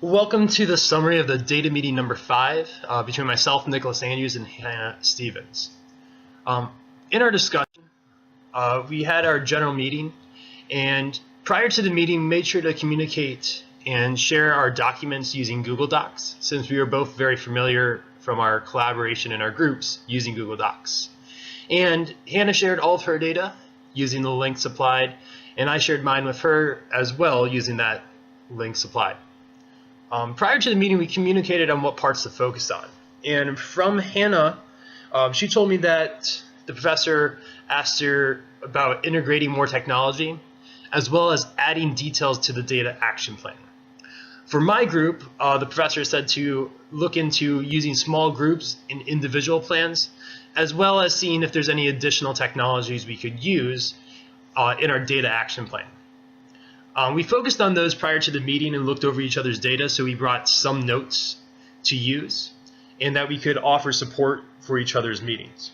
Welcome to the summary of the data meeting number 5 between myself, Nicholas Andrews, and Hannah Stevens. In our discussion, we had our general meeting, and prior to the meeting, we made sure to communicate and share our documents using Google Docs, since we were both very familiar from our collaboration in our groups using Google Docs. And Hannah shared all of her data using the link supplied, and I shared mine with her as well using that link supplied. Prior to the meeting, we communicated on what parts to focus on. And from Hannah, she told me that the professor asked her about integrating more technology, as well as adding details to the data action plan. For my group, the professor said to look into using small groups in individual plans, as well as seeing if there's any additional technologies we could use in our data action plan. We focused on those prior to the meeting and looked over each other's data, so we brought some notes to use and that we could offer support for each other's meetings.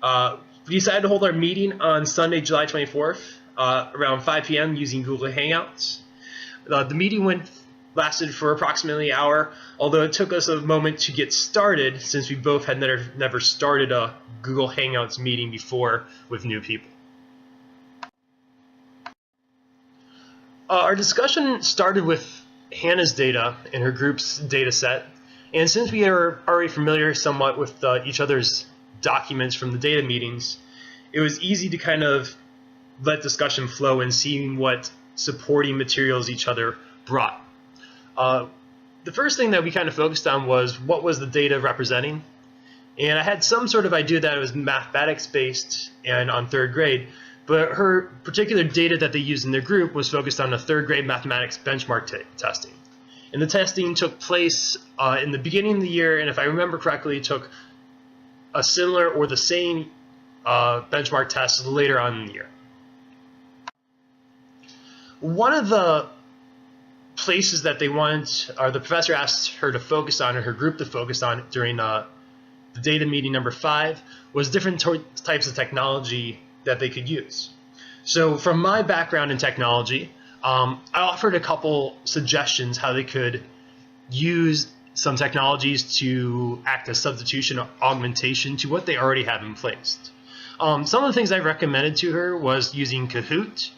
We decided to hold our meeting on Sunday, July 24th, around 5 p.m. using Google Hangouts. The meeting lasted for approximately an hour, although it took us a moment to get started since we both had never started a Google Hangouts meeting before with new people. Our discussion started with Hannah's data and her group's data set, and since we are already familiar somewhat with each other's documents from the data meetings, it was easy to kind of let discussion flow and seeing what supporting materials each other brought. The first thing that we kind of focused on was what was the data representing, and I had some sort of idea that it was mathematics based and on third grade, but her particular data that they used in their group was focused on a third grade mathematics benchmark testing. And the testing took place in the beginning of the year, and if I remember correctly, it took a similar or the same benchmark test later on in the year. One of the places that they wanted, or the professor asked her to focus on, or her group to focus on during the data meeting number 5, was different types of technology that they could use. So from my background in technology, I offered a couple suggestions how they could use some technologies to act as substitution or augmentation to what they already have in place. Some of the things I recommended to her was using Kahoot,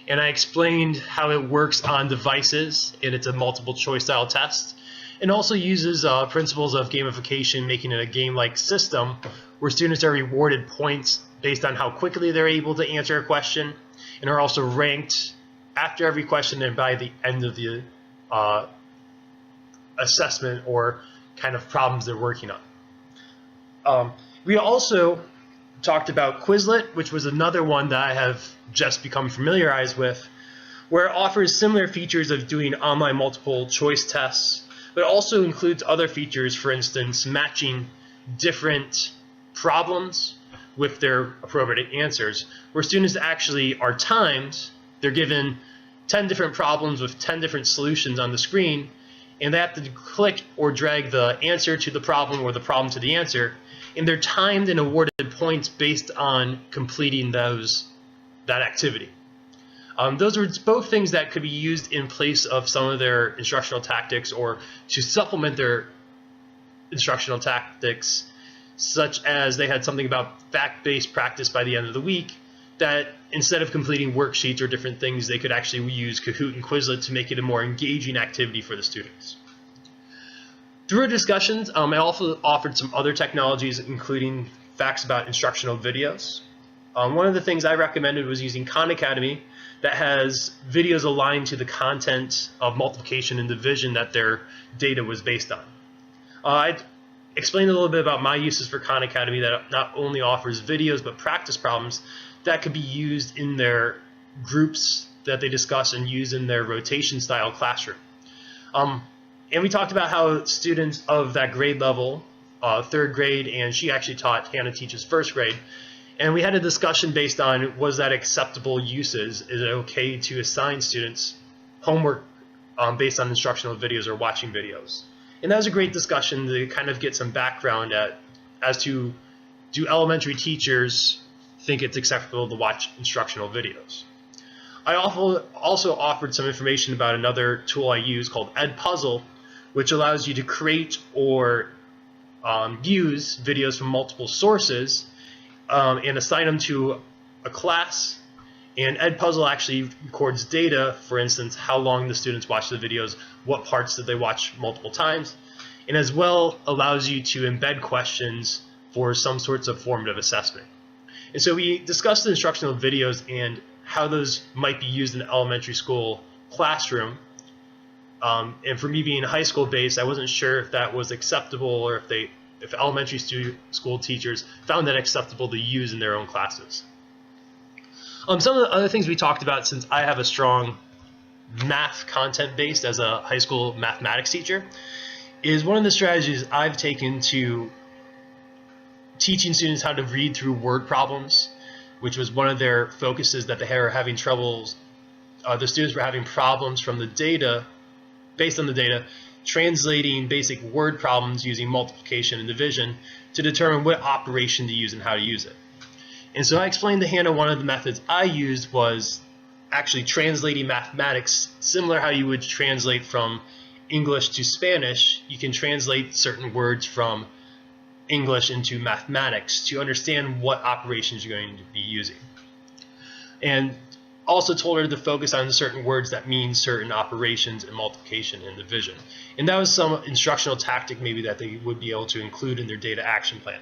and I explained how it works on devices, and it's a multiple choice style test, and also uses principles of gamification, making it a game-like system where students are rewarded points based on how quickly they're able to answer a question, and are also ranked after every question and by the end of the assessment or kind of problems they're working on. We also talked about Quizlet, which was another one that I have just become familiarized with, where it offers similar features of doing online multiple choice tests, but also includes other features, for instance, matching different problems with their appropriate answers, where students actually are timed. They're given 10 different problems with 10 different solutions on the screen, and they have to click or drag the answer to the problem or the problem to the answer, and they're timed and awarded points based on completing that activity. Those are both things that could be used in place of some of their instructional tactics or to supplement their instructional tactics, such as they had something about fact-based practice by the end of the week, that instead of completing worksheets or different things, they could actually use Kahoot and Quizlet to make it a more engaging activity for the students. Through our discussions, I also offered some other technologies, including facts about instructional videos. One of the things I recommended was using Khan Academy, that has videos aligned to the content of multiplication and division that their data was based on. I explained a little bit about my uses for Khan Academy, that not only offers videos but practice problems that could be used in their groups that they discuss and use in their rotation style classroom. And we talked about how students of that grade level, third grade, and she actually taught, Hannah teaches first grade, and we had a discussion based on, was that acceptable uses? Is it okay to assign students homework based on instructional videos or watching videos? And that was a great discussion to kind of get some background as to, do elementary teachers think it's acceptable to watch instructional videos? I also offered some information about another tool I use called Edpuzzle, which allows you to create or use videos from multiple sources and assign them to a class. And Edpuzzle actually records data, for instance, how long the students watch the videos, what parts did they watch multiple times, and as well allows you to embed questions for some sorts of formative assessment. And so we discussed the instructional videos and how those might be used in the elementary school classroom. And for me being high school based, I wasn't sure if that was acceptable or if elementary school teachers found that acceptable to use in their own classes. Some of the other things we talked about, since I have a strong math content base as a high school mathematics teacher, is one of the strategies I've taken to teaching students how to read through word problems, which was one of their focuses, that they were having troubles. The students were having problems from the data, based on the data, translating basic word problems using multiplication and division to determine what operation to use and how to use it. And so I explained to Hannah one of the methods I used was actually translating mathematics, similar how you would translate from English to Spanish. You can translate certain words from English into mathematics to understand what operations you're going to be using. And also told her to focus on certain words that mean certain operations in multiplication and division. And that was some instructional tactic maybe that they would be able to include in their data action plan.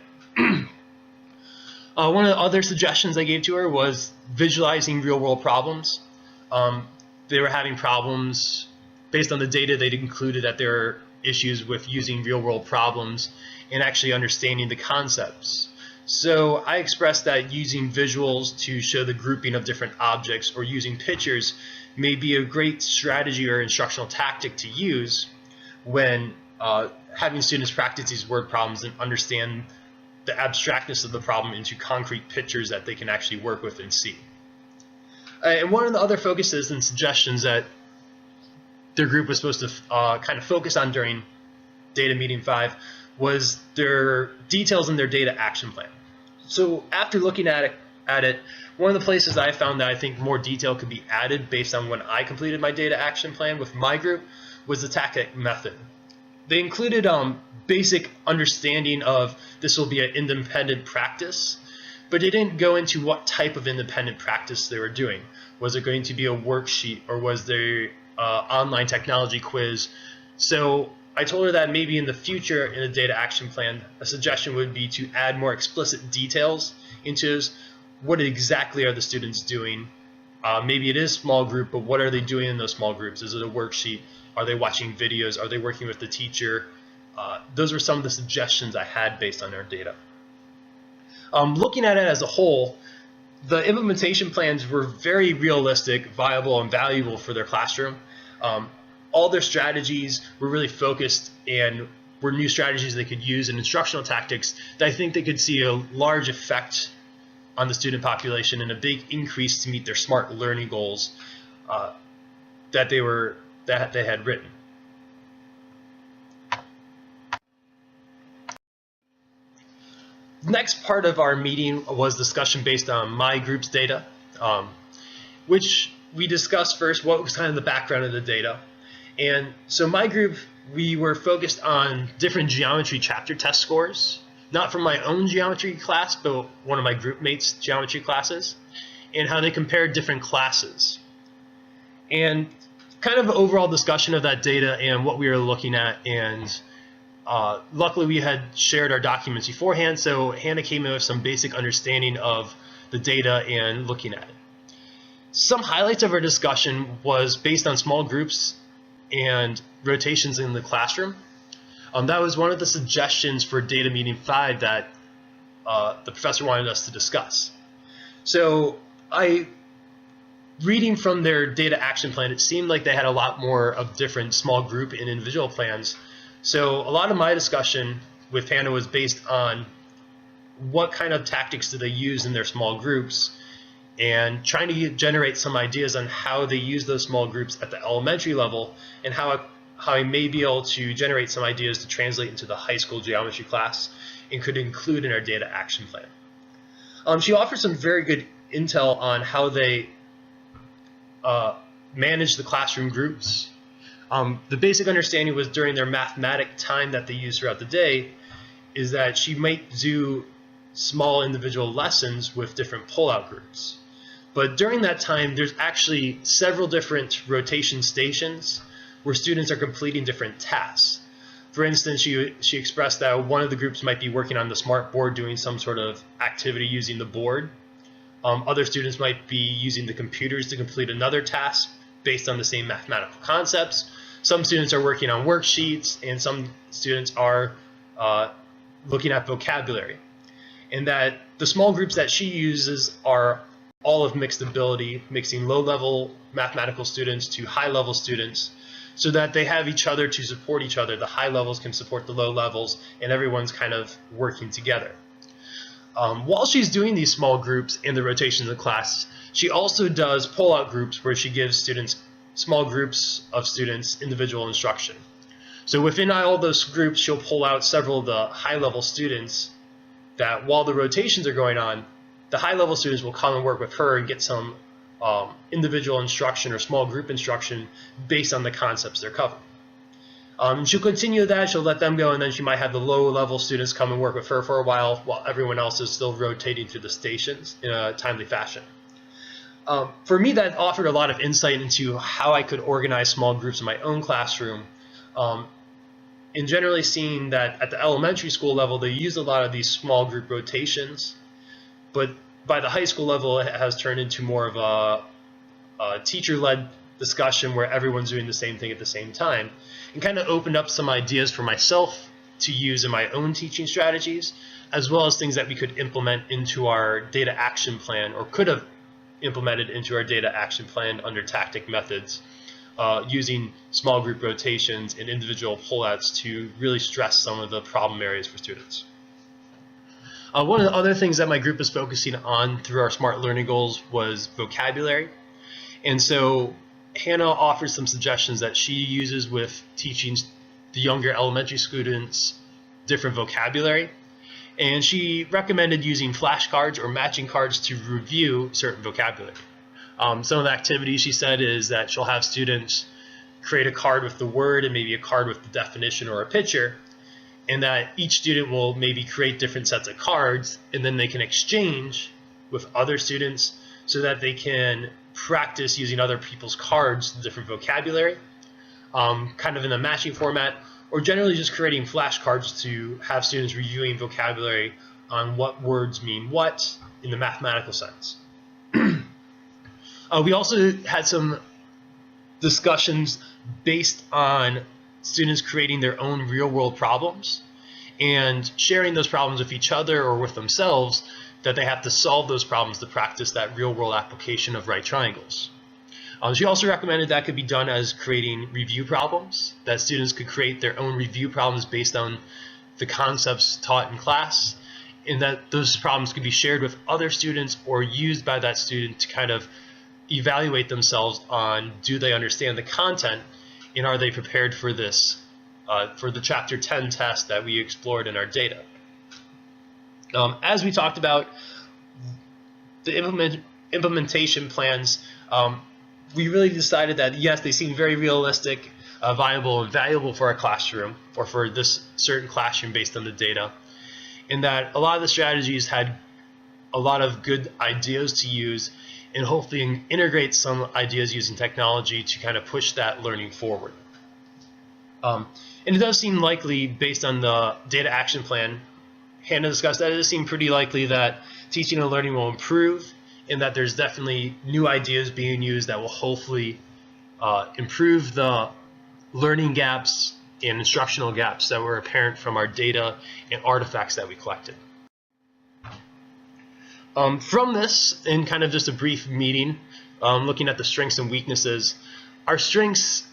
One of the other suggestions I gave to her was visualizing real-world problems. They were having problems based on the data. They'd included that there are issues with using real-world problems and actually understanding the concepts. So I expressed that using visuals to show the grouping of different objects or using pictures may be a great strategy or instructional tactic to use when having students practice these word problems and understand the abstractness of the problem into concrete pictures that they can actually work with and see. And one of the other focuses and suggestions that their group was supposed to kind of focus on during Data Meeting 5 was their details in their data action plan. So after looking at it, one of the places I found that I think more detail could be added based on when I completed my data action plan with my group was the TACIC method. They included basic understanding of this will be an independent practice, but they didn't go into what type of independent practice they were doing. Was it going to be a worksheet, or was there online technology quiz? So I told her that maybe in the future in a data action plan, a suggestion would be to add more explicit details into what exactly are the students doing. Maybe it is small group, but what are they doing in those small groups? Is it a worksheet? Are they watching videos? Are they working with the teacher? Those were some of the suggestions I had based on our data. Looking at it as a whole, the implementation plans were very realistic, viable, and valuable for their classroom. All their strategies were really focused and were new strategies they could use in instructional tactics that I think they could see a large effect on the student population and a big increase to meet their SMART learning goals that they had written. The next part of our meeting was discussion based on my group's data, which we discussed first what was kind of the background of the data. And so my group, we were focused on different geometry chapter test scores, not from my own geometry class, but one of my group mates' geometry classes, and how they compared different classes. And kind of overall discussion of that data and what we were looking at, and luckily we had shared our documents beforehand, so Hannah came in with some basic understanding of the data and looking at it. Some highlights of our discussion was based on small groups and rotations in the classroom. That was one of the suggestions for Data Meeting 5 that the professor wanted us to discuss. So reading from their data action plan, it seemed like they had a lot more of different small group and individual plans. So a lot of my discussion with Hannah was based on what kind of tactics do they use in their small groups, and trying to generate some ideas on how they use those small groups at the elementary level, and how I may be able to generate some ideas to translate into the high school geometry class and could include in our data action plan. She offered some very good intel on how they manage the classroom groups. The basic understanding was during their mathematic time that they use throughout the day is that she might do small individual lessons with different pull-out groups. But during that time, there's actually several different rotation stations where students are completing different tasks. For instance, she expressed that one of the groups might be working on the smart board doing some sort of activity using the board. Other students might be using the computers to complete another task based on the same mathematical concepts. Some students are working on worksheets, and some students are looking at vocabulary. And that the small groups that she uses are all of mixed ability, mixing low-level mathematical students to high-level students, so that they have each other to support each other. The high levels can support the low levels, and everyone's kind of working together. While she's doing these small groups in the rotations of the class, she also does pull-out groups where she gives students, small groups of students, individual instruction. So within all those groups, she'll pull out several of the high-level students that while the rotations are going on, the high-level students will come and work with her and get some individual instruction or small group instruction based on the concepts they're covering. She'll continue that, she'll let them go, and then she might have the low-level students come and work with her for a while everyone else is still rotating through the stations in a timely fashion. For me, that offered a lot of insight into how I could organize small groups in my own classroom. And generally seeing that at the elementary school level, they use a lot of these small group rotations, but by the high school level, it has turned into more of a teacher-led discussion where everyone's doing the same thing at the same time, and kind of opened up some ideas for myself to use in my own teaching strategies, as well as things that we could implement into our data action plan, or could have implemented into our data action plan under tactic methods, using small group rotations and individual pullouts to really stress some of the problem areas for students. One of the other things that my group is focusing on through our SMART learning goals was vocabulary. And so Hannah offers some suggestions that she uses with teaching the younger elementary students different vocabulary. And she recommended using flashcards or matching cards to review certain vocabulary. Some of the activities she said is that she'll have students create a card with the word and maybe a card with the definition or a picture, and that each student will maybe create different sets of cards, and then they can exchange with other students so that they can practice using other people's cards, the different vocabulary, kind of in a matching format, or generally just creating flashcards to have students reviewing vocabulary on what words mean what in the mathematical sense. We also had some discussions based on students creating their own real-world problems and sharing those problems with each other or with themselves, that they have to solve those problems to practice that real-world application of right triangles. She also recommended that could be done as creating review problems, that students could create their own review problems based on the concepts taught in class, and that those problems could be shared with other students or used by that student to kind of evaluate themselves on, do they understand the content and are they prepared for this, for the Chapter 10 test that we explored in our data. As we talked about the implementation plans, we really decided that yes, they seem very realistic, viable, and valuable for our classroom, or for this certain classroom based on the data, and that a lot of the strategies had a lot of good ideas to use, and hopefully integrate some ideas using technology to kind of push that learning forward. And it does seem likely, based on the data action plan, Hannah discussed that it does seem pretty likely that teaching and learning will improve, and that there's definitely new ideas being used that will hopefully improve the learning gaps and instructional gaps that were apparent from our data and artifacts that we collected. From this, in kind of just a brief meeting, looking at the strengths and weaknesses, our strengths,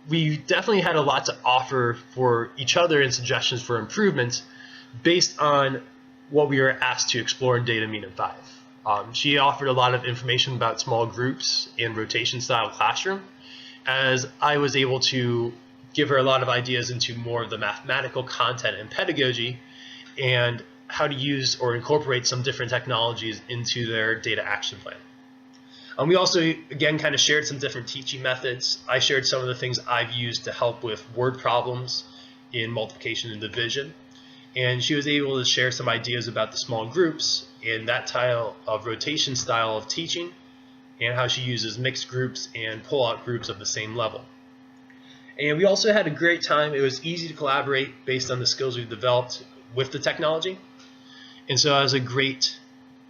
we definitely had a lot to offer for each other and suggestions for improvements based on what we were asked to explore in Data Mean in 5. She offered a lot of information about small groups and rotation style classroom, as I was able to give her a lot of ideas into more of the mathematical content and pedagogy, and how to use or incorporate some different technologies into their data action plan. We also, again, kind of shared some different teaching methods. I shared some of the things I've used to help with word problems in multiplication and division. And she was able to share some ideas about the small groups and that style of rotation style of teaching, and how she uses mixed groups and pull-out groups of the same level. And we also had a great time. It was easy to collaborate based on the skills we've developed with the technology. And so it was a great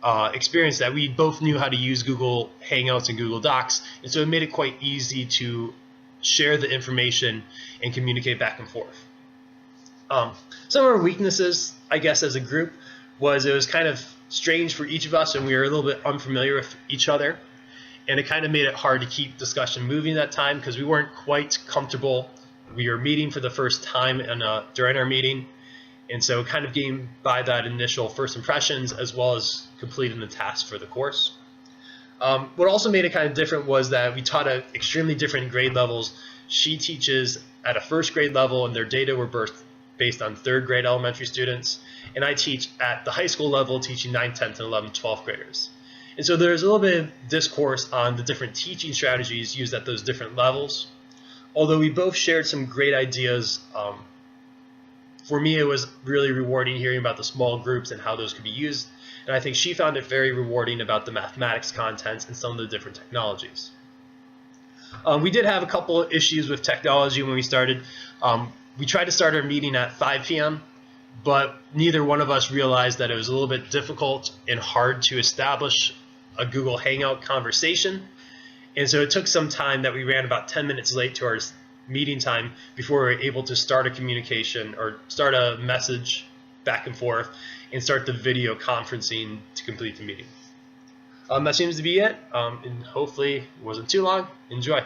experience that we both knew how to use Google Hangouts and Google Docs. And so it made it quite easy to share the information and communicate back and forth. Some of our weaknesses, I guess, as a group was it was kind of strange for each of us, and we were a little bit unfamiliar with each other. And it kind of made it hard to keep discussion moving that time because we weren't quite comfortable. We were meeting for the first time during our meeting. And so kind of getting by that initial first impressions as well as completing the task for the course. What also made it kind of different was that we taught at extremely different grade levels. She teaches at a first grade level, and their data were based on third grade elementary students. And I teach at the high school level, teaching 9th, 10th, and 11th, 12th graders. And so there's a little bit of discourse on the different teaching strategies used at those different levels. Although we both shared some great ideas, for me it was really rewarding hearing about the small groups and how those could be used. And I think she found it very rewarding about the mathematics contents and some of the different technologies. We did have a couple of issues with technology when we started. We tried to start our meeting at 5 p.m., but neither one of us realized that it was a little bit difficult and hard to establish a Google Hangout conversation. And so it took some time that we ran about 10 minutes late to our meeting time before we were able to start a communication or start a message back and forth and start the video conferencing to complete the meeting. That seems to be it, and hopefully it wasn't too long. Enjoy.